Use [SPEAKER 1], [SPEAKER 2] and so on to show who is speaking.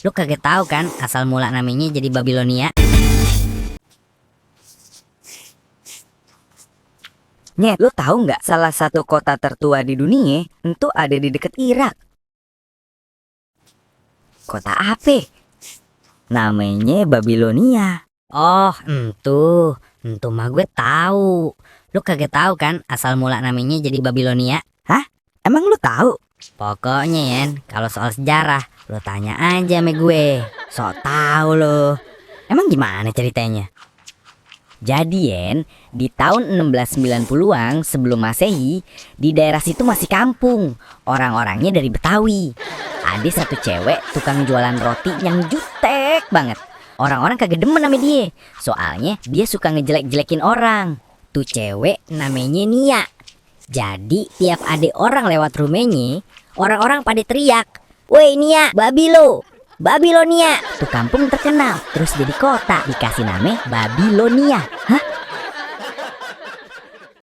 [SPEAKER 1] Lu kagak tahu kan asal mula namanya jadi Babilonia?
[SPEAKER 2] Nyet, lu tahu nggak salah satu kota tertua di dunia itu ada di deket Irak? Kota apa? Namanya Babilonia.
[SPEAKER 1] Oh, entu mah gue tahu. Lu kagak tahu kan asal mula namanya jadi Babilonia?
[SPEAKER 2] Hah? Emang lu tahu?
[SPEAKER 1] Pokoknya Yen, kalau soal sejarah, lu tanya aja sama gue. Sok tahu lo. Emang gimana ceritanya? Jadi Yen, di tahun 1690-an sebelum Masehi, di daerah situ masih kampung. Orang-orangnya dari Betawi. Ada satu cewek tukang jualan roti yang jutek banget. Orang-orang kagak demen sama dia. Soalnya dia suka ngejelek-jelekin orang. Tuh cewek namanya Nia. Jadi tiap ada orang lewat rumahnya, orang-orang pada teriak, "Woi Nia, Babilo, Babilonia." Tuh kampung terkenal, terus jadi kota, dikasih nama Babilonia. Hah?